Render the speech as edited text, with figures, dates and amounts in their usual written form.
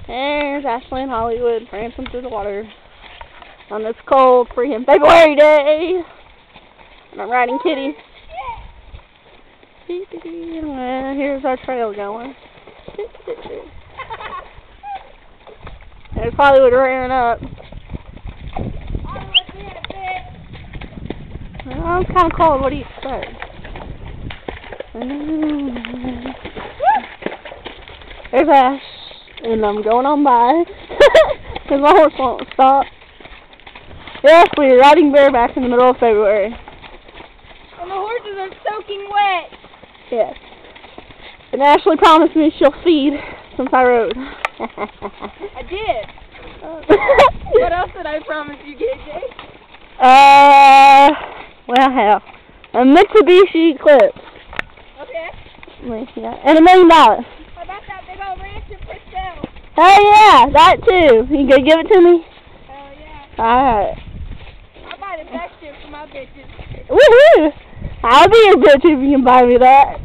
There's Ashley and Hollywood prancing through the water on this cold freaking February day. And I'm riding Kitty. And here's our trail going. There's Hollywood rearing up. Oh, it's kind of cold. What do you expect? There's Ash. And I'm going on by. Because my horse won't stop. Yes, we're riding bareback in the middle of February. And the horses are soaking wet. Yes. And Ashley promised me she'll feed since I rode. I did. What else did I promise you, KJ? Well, hell. A Mitsubishi Eclipse. Okay. Yeah. And $1 million. How about that big old ranch in Purcell? Oh, yeah, that too. You gonna give it to me? Oh, yeah. Alright. I'll buy the best shit for my bitches. Woohoo! I'll be your bitch if you can buy me that.